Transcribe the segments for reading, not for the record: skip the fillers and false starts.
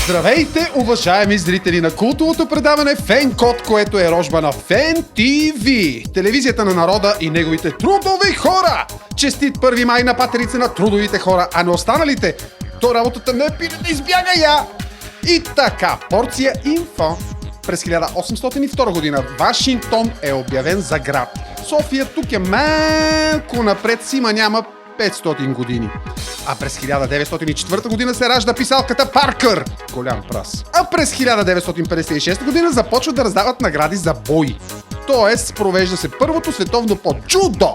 Здравейте, уважаеми зрители на култовото предаване Фен-код, което е рожба на Фен ТВ, телевизията на народа и неговите трудови хора. Честит 1 май на патерица на трудовите хора, а на останалите то работата не е пили да избяга я. И така, порция инфо. През 1802 година Вашингтон е обявен за град. София тук е малко напред, сима няма 500 години. А през 1904 година се ражда писалката Паркър. Голям прас. А през 1956 година започват да раздават награди за бой. Тоест, провежда се първото световно по джудо.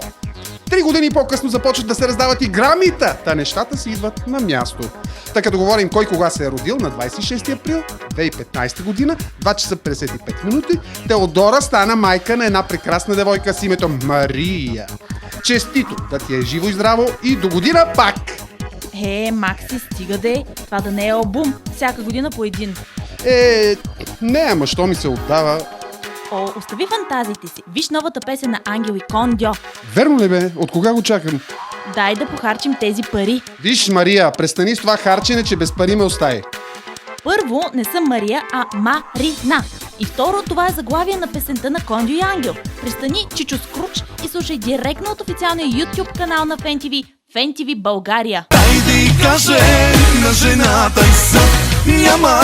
3 години по-късно започват да се раздават и грамита. Та нещата си идват на място. Така да говорим кой кога се е родил на 26 април 2015 година, 2 часа 55 минути, Теодора стана майка на една прекрасна девойка с името Мария. Честито да ти е живо и здраво и до година пак! Макси, стига де. Това да не е албум. Всяка година по един. Не, ама що ми се отдава? Остави фантазиите си. Виж новата песен на Ангел и Кондьо. Верно ли бе? От кога го чакам? Дай да похарчим тези пари. Виж, Мария, престани с това харчене, че без пари ме остави. Първо, не съм Мария, а Марина. И второ, това е заглавие на песента на Кондьо и Ангел. Престани, Чичо Скруч, и слушай директно от официалния YouTube канал на Фен ТВ, Фен ТВ България. Хайде и каже на жената и съд, няма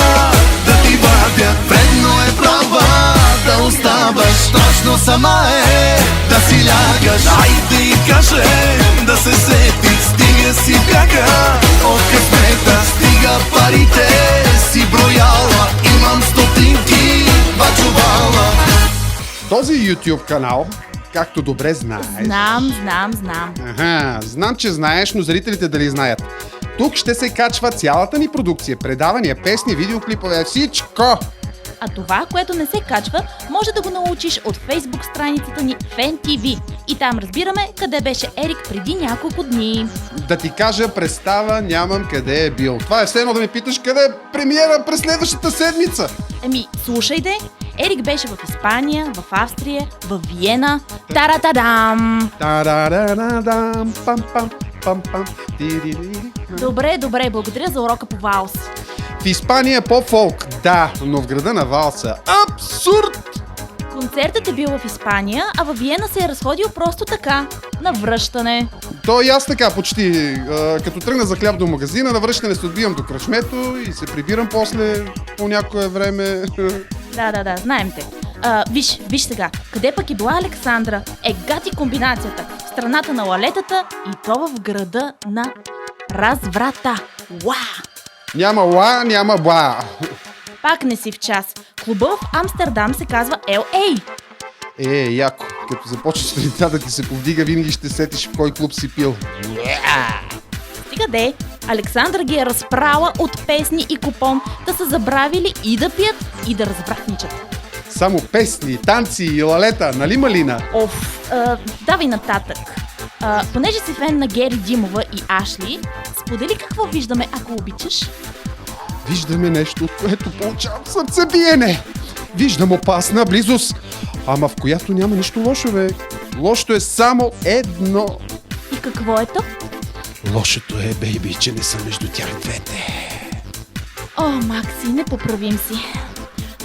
да ти вадя. Вредно е права да оставаш, страшно сама е да си лягаш. Хайде и каже да се сети, стига си бяга от късмета, стига парите си брояла, имам стотинки бачувала. Този YouTube канал, както добре знаеш... Знам. Знам, че знаеш, но зрителите дали знаят. Тук ще се качва цялата ни продукция, предавания, песни, видеоклипове, всичко! А това, което не се качва, може да го научиш от Facebook страницата ни Фен ТВ. И там разбираме къде беше Ерик преди няколко дни. Да ти кажа, представа нямам къде е бил. Това е все едно да ми питаш къде е премиера през следващата седмица. Слушай де, Ерик беше в Испания, в Австрия, в Виена. Таратадам! Тарарадам, пам-пам, пам-пам, тиририри. Добре, благодаря за урока по валс. В Испания по-фолк, да, но в града на валса. Абсурд! Концертът е бил в Испания, а в Виена се е разходил просто така, на връщане. То и аз така почти. Като тръгна за хляб до магазина, на връщане се отбивам до кръчмето и се прибирам после по някое време. Да, знаем те. Виж сега, къде пък е била Александра? Гати комбинацията. В страната на лалетата и то в града на разврата. Уа! Няма ла, няма бла. Пак не си в час. Клуба в Амстердам се казва LA. Яко. Като започнеш сутринта да ти се повдига, винаги ще сетиш в кой клуб си пил. Стига де, Александра ги е разпрала от песни и купон, да са забравили и да пият, и да разбратничат. Само песни, танци и лалета, нали Малина? Давай нататък. Понеже си фен на Гери Димова и Ашли, сподели какво виждаме, ако обичаш. Виждаме нещо, от което получавам сърцебиене. Виждам опасна близост, ама в която няма нищо лошо, бе. Лошото е само едно. И какво е то? Лошото е, бейби, че не са между тях двете. Макси, непоправим си.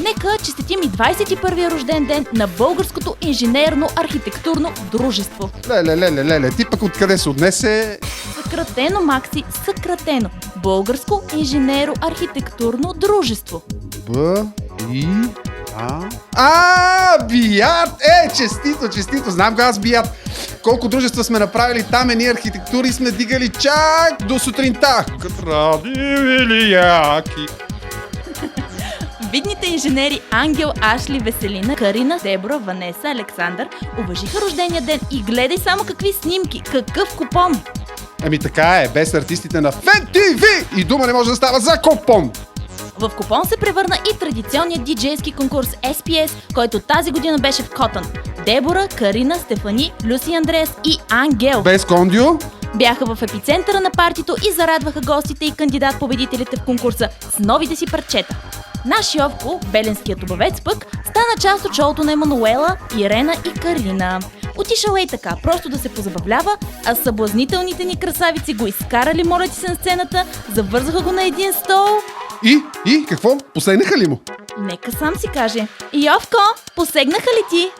Нека честитим и 21-я рожден ден на Българското инженерно-архитектурно дружество. Леле, ти пък откъде се отнесе? Съкратено, Макси, съкратено. Българско инженеро-архитектурно дружество. Бият! Честито! Знам го аз, Бият. Колко дружества сме направили там, ние архитектури сме дигали чак до сутринта. Крадивили яки. Видните инженери Ангел, Ашли, Веселина, Карина, Дебора, Ванеса, Александър уважиха рождения ден и гледай само какви снимки, какъв купон. Така е, без артистите на Фен ТВ и дума не може да става за купон. В купон се превърна и традиционният диджейски конкурс SPS, който тази година беше в Котън. Дебора, Карина, Стефани, Люси Андреас и Ангел. Без Кондио бяха в епицентъра на партито и зарадваха гостите и кандидат-победителите в конкурса с новите си парчета. Наш Йовко, беленският обавец пък, стана част от шоуто на Емануела, Ирена и Карина. Отишъл и така, просто да се позабавлява, а съблазнителните ни красавици го изкарали, моля ти се, на сцената, завързаха го на един стол И какво? Посегнаха ли му? Нека сам си каже. Йовко, посегнаха ли ти?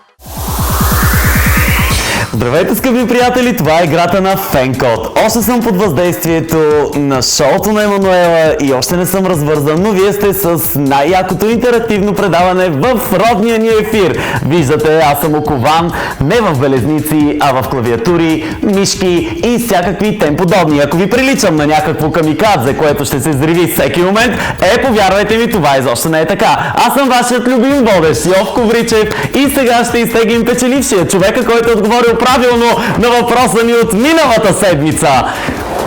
Здравейте, скъпи приятели! Това е играта на Фенкод. Още съм под въздействието на шоуто на Емануела и още не съм развързан, но вие сте с най-якото интерактивно предаване в родния ни ефир. Виждате, аз съм окован не в белезници, а в клавиатури, мишки и всякакви тем подобни. Ако ви приличам на някакво камикадзе, което ще се взриви всеки момент, повярвайте ми, това изобщо не е така. Аз съм вашият любим водещ Йовко Вричев и сега ще изтеглим печелившия, човека, който е отговорил правилно на въпроса ни от миналата седмица.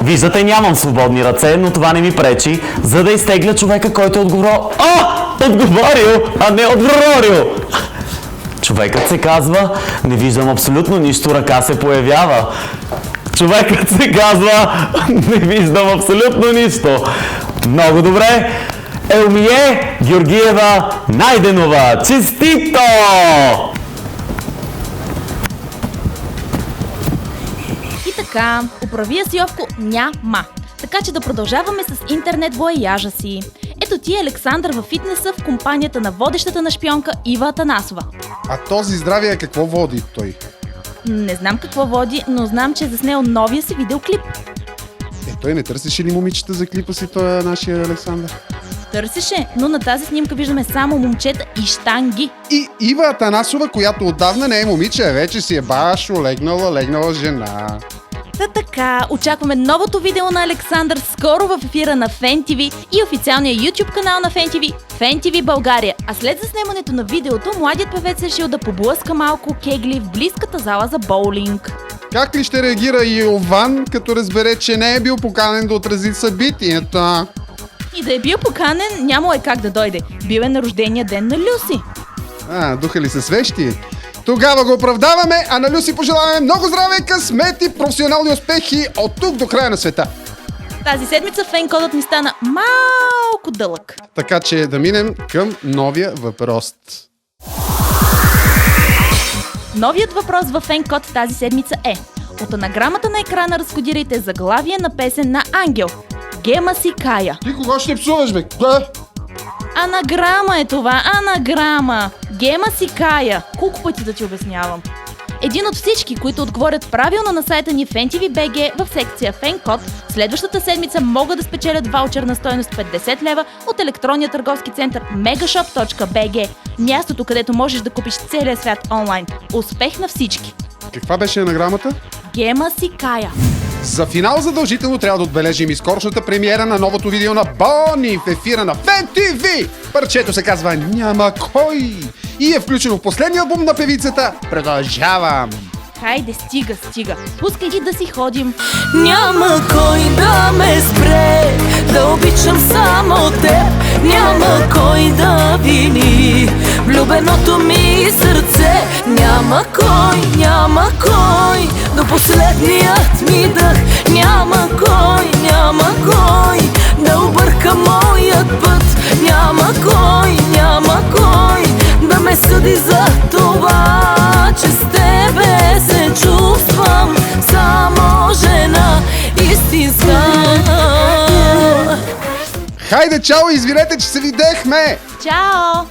Виждате, нямам свободни ръце, но това не ми пречи, за да изтегля човека, който е отговорил, а не отговорил. Човекът се казва, не виждам абсолютно нищо, ръка се появява. Човекът се казва, не виждам абсолютно нищо. Много добре. Елмие Георгиева Найденова. Честито! Така, оправия си Йовко няма. Така че да продължаваме с интернет вояжа си. Ето ти е Александър във фитнеса в компанията на водещата на шпионка Ива Атанасова. А този здравия какво води той? Не знам какво води, но знам, че е заснел новия си видеоклип. Той не търсеше ли момичета за клипа си, той е нашия Александър? Търсеше, но на тази снимка виждаме само момчета и щанги. И Ива Атанасова, която отдавна не е момиче, вече си е башо, легнала жена. Така, очакваме новото видео на Александър скоро в ефира на Фен ТВ и официалния YouTube канал на Фен ТВ, Фен ТВ България. А след заснемането на видеото, младият певец е решил да поблъска малко кегли в близката зала за боулинг. Как ли ще реагира Йован, като разбере, че не е бил поканен да отрази събитията? И да е бил поканен, нямало е как да дойде. Бил е на рождения ден на Люси. Духа ли се свещи? Тогава го оправдаваме, а на Люси пожелаваме много здраве, късмет и професионални успехи от тук до края на света. Тази седмица фен-кодът ни стана малко дълъг. Така че да минем към новия въпрос. Новият въпрос във фен-код тази седмица е: от анаграмата на екрана разкодирайте заглавие на песен на Ангел. Гема си Кая. Ти кого ще псуваш, бе? Анаграма е това, анаграма. Гема си Кая. Колко пъти да ти обяснявам? Един от всички, които отговорят правилно на сайта ни FenTV.bg в секция Фен-код, следващата седмица могат да спечелят ваучер на стойност 50 лева от електронния търговски център megashop.bg. Мястото, където можеш да купиш целия свят онлайн. Успех на всички! Каква беше анаграмата? Гема си Кая. За финал задължително трябва да отбележим и скорошната премиера на новото видео на Бони в ефира на Фен ТВ. Парчето се казва "Няма кой" и е включено в последния албум на певицата "Продължавам". Хайде, стига. Пускай ги да си ходим. Няма кой да ме спре, да обичам само теб. Няма кой да вини влюбеното ми сърце. Няма кой до последният ми дъх. Няма кой да обърка моят път. Няма кой да ме съди за това, че с тебе се чувствам само жена истинска. Хайде, чао, извинете, че се видяхме! Чао!